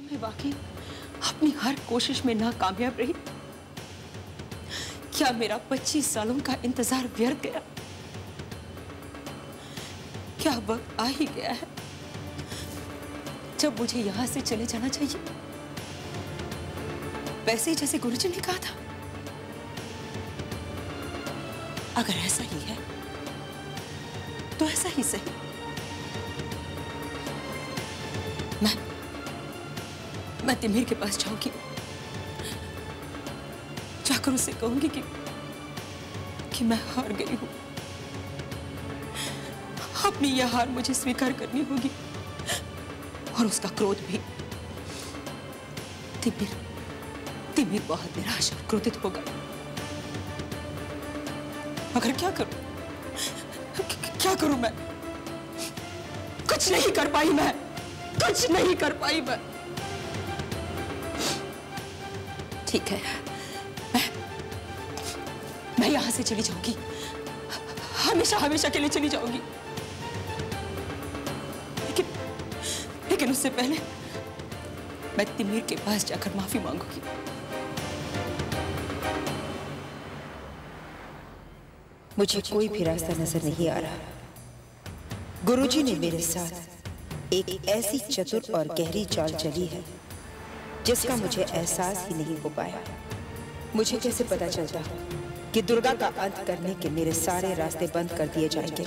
मैं वाकई अपनी हर कोशिश में नाकामयाब रही? क्या मेरा 25 सालों का इंतजार व्यर्थ गया? क्या वक्त आ ही गया है जब मुझे यहां से चले जाना चाहिए? वैसे ही जैसे गुरुजी ने कहा था। अगर ऐसा ही है तो ऐसा ही सही। मैं तिमिर के पास जाऊंगी, जाकर उससे कहूंगी कि मैं हार गई हूं। अपनी यह हार मुझे स्वीकार करनी होगी और उसका क्रोध भी। तिमिर बहुत निराश और क्रोधित होगा। मगर क्या करूं मैं? कुछ नहीं कर पाई मैं, कुछ नहीं कर पाई मैं। ठीक है, मैं यहां से चली जाऊंगी, हमेशा हमेशा के लिए चली जाऊंगी। लेकिन उससे पहले मैं तिमिर के पास जाकर माफी मांगूंगी। मुझे कोई भी रास्ता नजर नहीं आ रहा। गुरुजी ने मेरे साथ एक ऐसी चतुर और गहरी चाल चली है जिसका मुझे एहसास ही नहीं हो पाया। मुझे कैसे पता चलता कि दुर्गा का अंत करने के मेरे सारे रास्ते बंद कर दिए जाएंगे?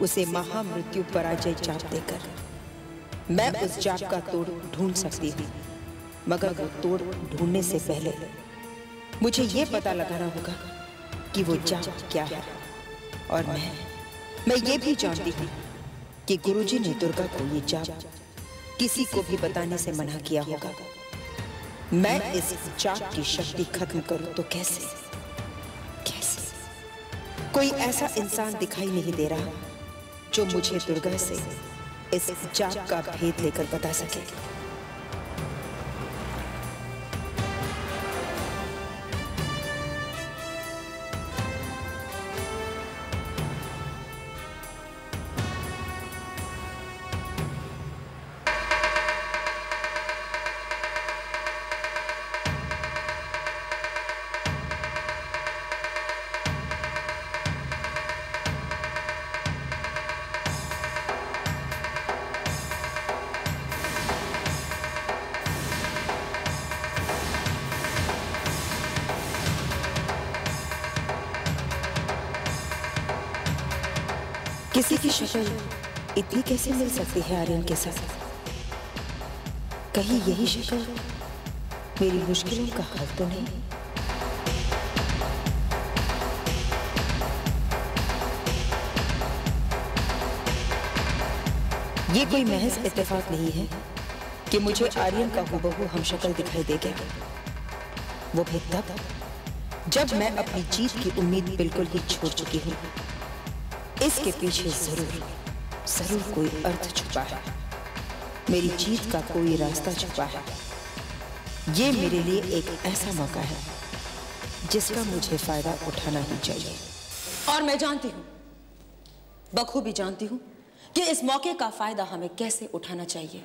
उसे महामृत्यु पराजय जाप देकर मैं उस जाप का तोड़ ढूंढ सकती हूँ, मगर वो तोड़ ढूंढने से पहले मुझे ये पता लगाना होगा कि वो जाप क्या है। और मैं ये भी जानती हूँ कि गुरुजी ने दुर्गा को ये जाप किसी को भी बताने से मना किया होगा। मैं इस जाप की शक्ति खत्म करूं तो कैसे? कोई ऐसा इंसान दिखाई नहीं दे रहा जो मुझे दुर्गा से इस जाप का भेद लेकर बता सके। किसी की शक्ल इतनी कैसे मिल सकती है आर्यन के साथ? कहीं यही शक्ल मेरी मुश्किलों का हल तो नहीं? ये कोई महज इत्तेफाक नहीं है कि मुझे आर्यन का हूबहू हमशक्ल दिखाई दे गया। वो भी तब जब मैं अपनी जीत की उम्मीद बिल्कुल ही छोड़ चुकी हूं। इसके पीछे जरूर कोई अर्थ छुपा है। मेरी जीत का कोई रास्ता छुपा है। ये मेरे लिए एक ऐसा मौका है जिसका मुझे फायदा उठाना ही चाहिए। और मैं जानती हूं, बखूबी जानती हूं कि इस मौके का फायदा हमें कैसे उठाना चाहिए।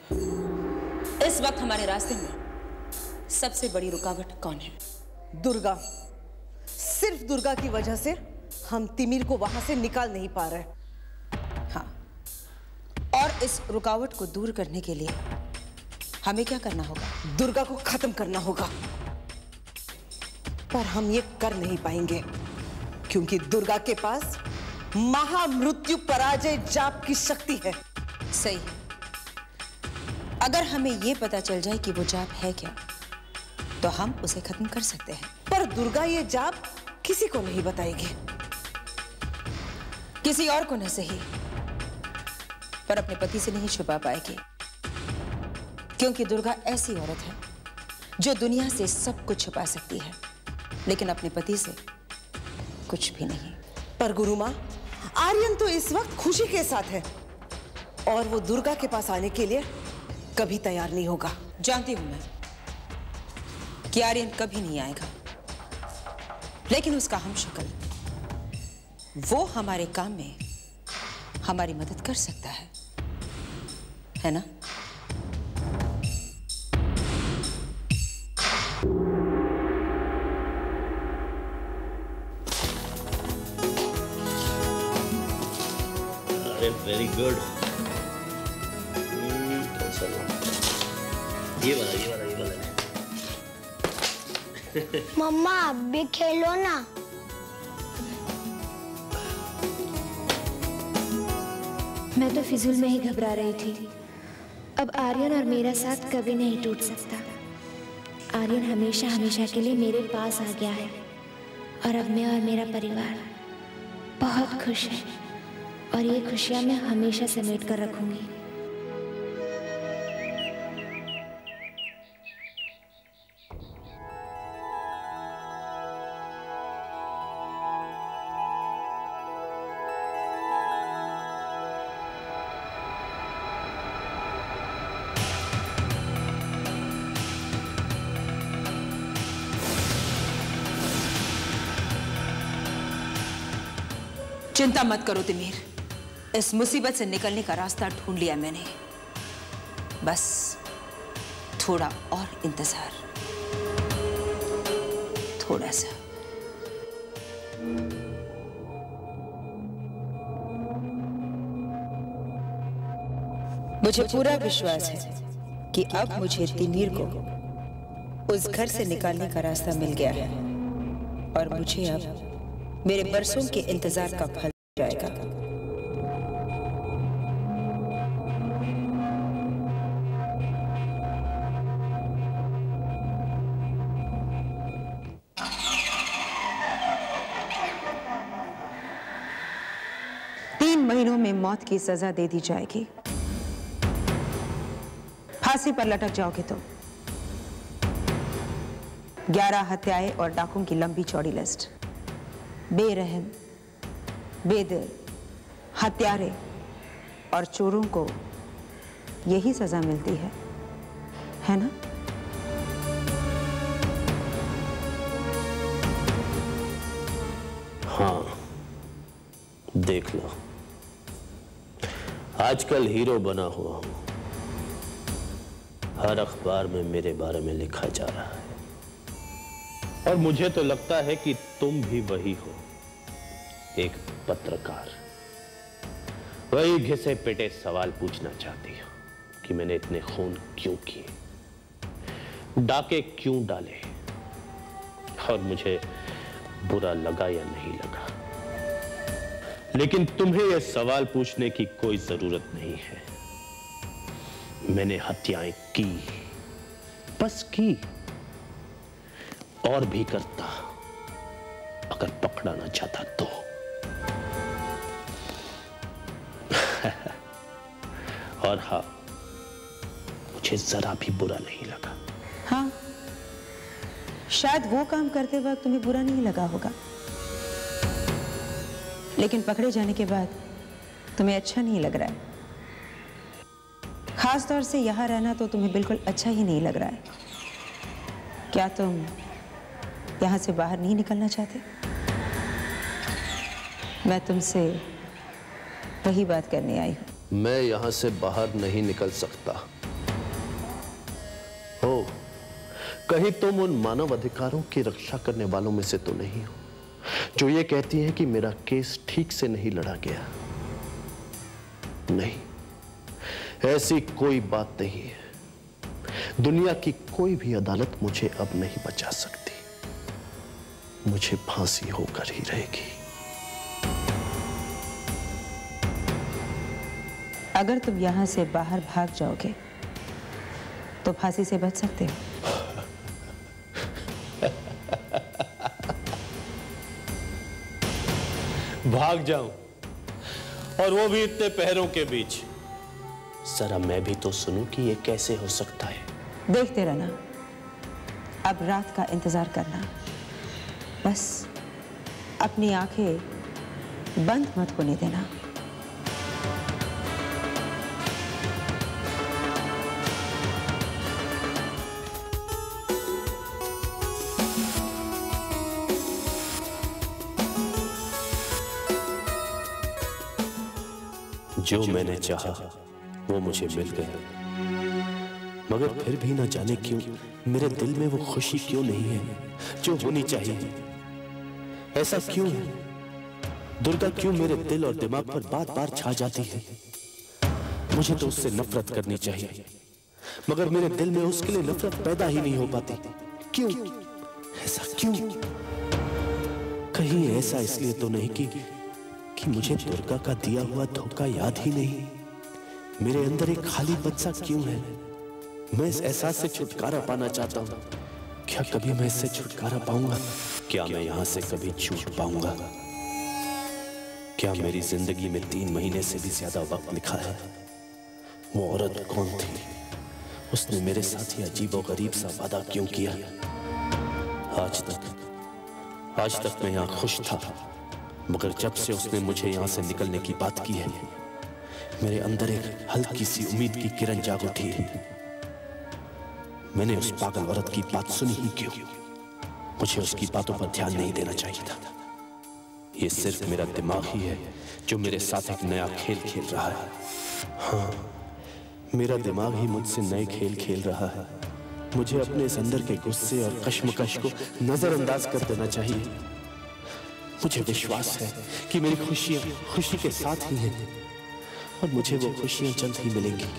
इस वक्त हमारे रास्ते में सबसे बड़ी रुकावट कौन है? दुर्गा। सिर्फ दुर्गा की वजह से हम तिमिर को वहां से निकाल नहीं पा रहे। हाँ, और इस रुकावट को दूर करने के लिए हमें क्या करना होगा? दुर्गा को खत्म करना होगा। पर हम ये कर नहीं पाएंगे क्योंकि दुर्गा के पास महामृत्यु पराजय जाप की शक्ति है। सही है। अगर हमें यह पता चल जाए कि वो जाप है क्या, तो हम उसे खत्म कर सकते हैं। पर दुर्गा ये जाप किसी को नहीं बताएगी। किसी और को न सही, पर अपने पति से नहीं छुपा पाएगी, क्योंकि दुर्गा ऐसी औरत है जो दुनिया से सब कुछ छुपा सकती है, लेकिन अपने पति से कुछ भी नहीं। पर गुरु मां, आर्यन तो इस वक्त खुशी के साथ है और वो दुर्गा के पास आने के लिए कभी तैयार नहीं होगा। जानती हूं मैं कि आर्यन कभी नहीं आएगा, लेकिन उसका हमशक्ल वो हमारे काम में हमारी मदद कर सकता है ना? Very good. ये वाला। मम्मा अब भी खेलो ना। मैं तो फिजूल में ही घबरा रही थी। अब आर्यन और मेरा साथ कभी नहीं टूट सकता। आर्यन हमेशा हमेशा के लिए मेरे पास आ गया है और अब मैं और मेरा परिवार बहुत खुश है और ये खुशियां मैं हमेशा समेट कर रखूंगी। चिंता मत करो तिमीर, इस मुसीबत से निकलने का रास्ता ढूंढ लिया मैंने। बस थोड़ा और इंतजार, थोड़ा सा। मुझे पूरा विश्वास है कि अब मुझे तिमीर को उस घर से निकालने का रास्ता मिल गया है और मुझे अब मेरे बरसों के इंतजार का फल जाएगा। तीन महीनों में मौत की सजा दे दी जाएगी। फांसी पर लटक जाओगे तुम। 11 हत्याएं और डाकुओं की लंबी चौड़ी लिस्ट। बेरहम, बेदिल, हत्यारे और चोरों को यही सजा मिलती है ना? हाँ, देख लो, आजकल हीरो बना हुआ हूं। हर अखबार में मेरे बारे में लिखा जा रहा है और मुझे तो लगता है कि तुम भी वही हो, एक पत्रकार। वही घिसे पिटे सवाल पूछना चाहती हो कि मैंने इतने खून क्यों किए, डाके क्यों डाले और मुझे बुरा लगा या नहीं लगा। लेकिन तुम्हें यह सवाल पूछने की कोई जरूरत नहीं है। मैंने हत्याएं की, बस की, और भी करता अगर पकड़ा ना जाता तो। और हाँ, मुझे जरा भी बुरा नहीं लगा। हाँ, शायद वो काम करते वक्त तुम्हें बुरा नहीं लगा होगा, लेकिन पकड़े जाने के बाद तुम्हें अच्छा नहीं लग रहा है। खास तौर से यहां रहना तो तुम्हें बिल्कुल अच्छा ही नहीं लग रहा है। क्या तुम यहां से बाहर नहीं निकलना चाहते? मैं तुमसे वही बात करने आई हूं। मैं यहां से बाहर नहीं निकल सकता। हो, कहीं तुम उन मानव अधिकारों की रक्षा करने वालों में से तो नहीं हो जो ये कहती हैं कि मेरा केस ठीक से नहीं लड़ा गया? नहीं, ऐसी कोई बात नहीं है। दुनिया की कोई भी अदालत मुझे अब नहीं बचा सकती। मुझे फांसी होकर ही रहेगी। अगर तुम यहां से बाहर भाग जाओगे तो फांसी से बच सकते हो। भाग जाऊं, और वो भी इतने पहरों के बीच? जरा मैं भी तो सुनूं कि ये कैसे हो सकता है। देखते रहना, अब रात का इंतजार करना। बस अपनी आंखें बंद मत होने देना। जो मैंने चाहा वो मुझे मिल गया, मगर फिर भी ना जाने क्यों मेरे दिल में वो खुशी क्यों नहीं है जो होनी चाहिए। ऐसा क्यों है? दुर्गा क्यों मेरे दिल और दिमाग पर बार बार छा जाती है? मुझे तो उससे नफरत करनी चाहिए, मगर मेरे दिल में उसके लिए नफरत पैदा ही नहीं हो पाती। क्यों? ऐसा क्यों? कहीं ऐसा इसलिए तो नहीं कि मुझे दुर्गा का दिया हुआ धोखा याद ही नहीं? मेरे अंदर एक खाली बच्चा क्यों है? मैं इस एहसास से छुटकारा पाना चाहता हूं। क्या कभी मैं इससे छुटकारा पाऊंगा? क्या मैं यहां से कभी छूट पाऊंगा? क्या मेरी जिंदगी में 3 महीने से भी ज्यादा वक्त लिखा है? वो औरत कौन थी? उसने मेरे साथ ये अजीबोगरीब सा वादा क्यों किया? आज तक मैं यहां खुश था, मगर जब से उसने मुझे यहां से निकलने की बात की है, मेरे अंदर एक हल्की सी उम्मीद की किरण जाग उठी है। मैंने उस पागल औरत की बात सुनी ही क्यों? मुझे उसकी बातों पर ध्यान नहीं देना चाहिए था। ये सिर्फ मेरा दिमाग ही है जो मेरे साथ एक नया खेल खेल रहा है। हाँ, मेरा दिमाग ही मुझसे नए खेल खेल रहा है। मुझे अपने इस अंदर के गुस्से और कश्मकश को नजरअंदाज कर देना चाहिए। मुझे विश्वास है कि मेरी खुशियां खुशी के साथ ही हैं और मुझे वो खुशियां जल्द ही मिलेंगी।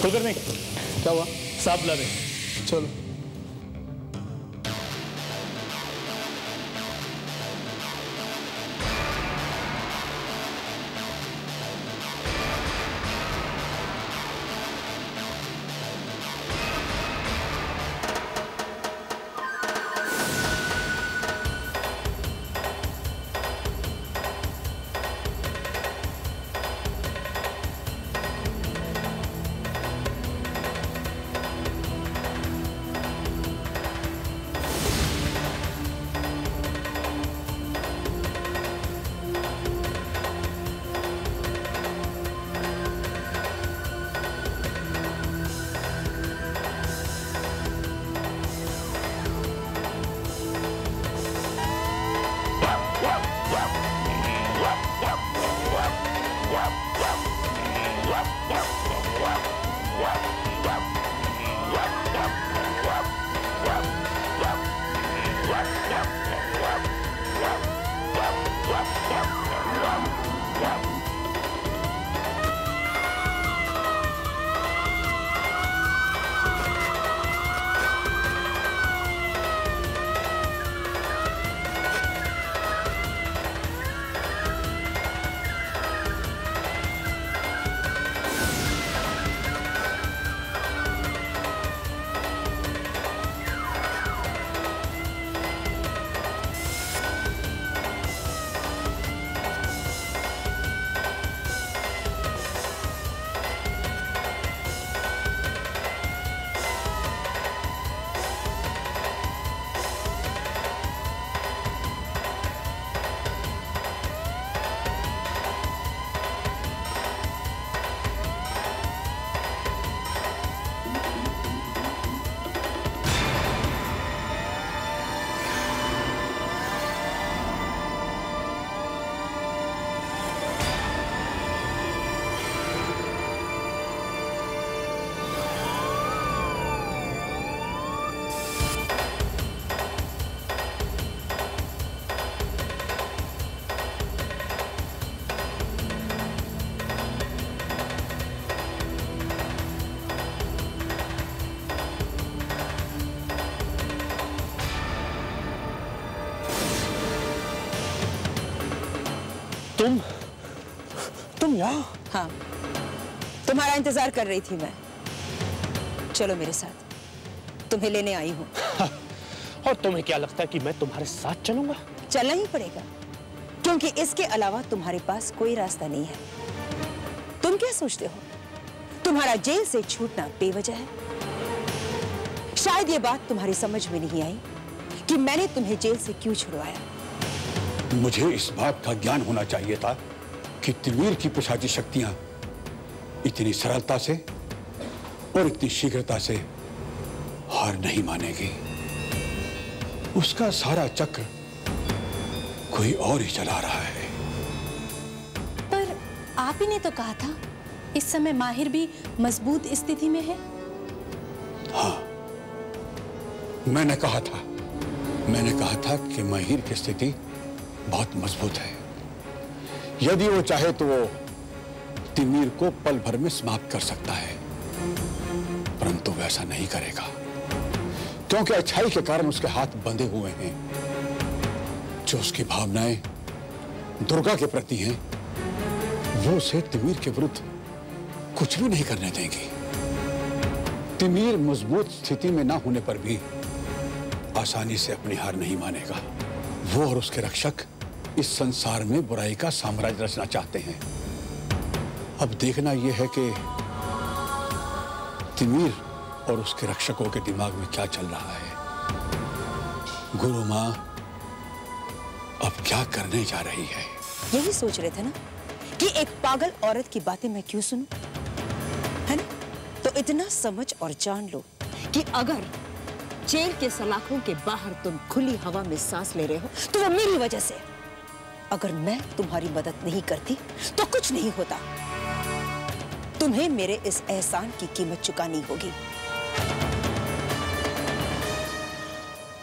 कुलकर्णी, क्या हुआ? साहब बुला रहे, चलो। तुम यहाँ? हाँ, तुम्हारा इंतजार कर रही थी मैं। चलो मेरे साथ, तुम्हें लेने आई हूँ। और तुम्हें क्या लगता है कि मैं तुम्हारे साथ चलूंगा? चलना ही पड़ेगा, क्योंकि इसके अलावा तुम्हारे पास कोई रास्ता नहीं है। तुम क्या सोचते हो, तुम्हारा जेल से छूटना बेवजह है? शायद ये बात तुम्हारी समझ में नहीं आई कि मैंने तुम्हें जेल से क्यों छुड़वाया। मुझे इस बात का ज्ञान होना चाहिए था कि तिमीर की पिशाची शक्तियां इतनी सरलता से और इतनी शीघ्रता से हार नहीं मानेगी। उसका सारा चक्र कोई और ही चला रहा है। पर आप ही ने तो कहा था इस समय माहिर भी मजबूत स्थिति में है। हाँ, मैंने कहा था कि माहिर की स्थिति बहुत मजबूत है। यदि वो चाहे तो वो तिमीर को पल भर में समाप्त कर सकता है, परंतु वैसा नहीं करेगा, क्योंकि अच्छाई के कारण उसके हाथ बंधे हुए हैं। जो उसकी भावनाएं दुर्गा के प्रति हैं, वो उसे तिमीर के विरुद्ध कुछ भी नहीं करने देंगी। तिमीर मजबूत स्थिति में ना होने पर भी आसानी से अपनी हार नहीं मानेगा। वो और उसके रक्षक इस संसार में बुराई का साम्राज्य रचना चाहते हैं। अब देखना यह है कि तिमीर और उसके रक्षकों के दिमाग में क्या चल रहा है। गुरु मां अब क्या करने जा रही है? यही सोच रहे थे ना कि एक पागल औरत की बातें मैं क्यों सुनूं, है ना? तो इतना समझ और जान लो कि अगर जेल के सलाखों के बाहर तुम खुली हवा में सांस ले रहे हो तो वो मेरी वजह से। अगर मैं तुम्हारी मदद नहीं करती तो कुछ नहीं होता। तुम्हें मेरे इस एहसान की कीमत चुकानी होगी।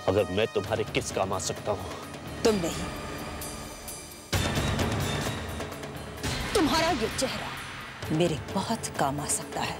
अगर मैं तुम्हारे किस काम आ सकता हूं? तुम नहीं, तुम्हारा ये चेहरा मेरे बहुत काम आ सकता है।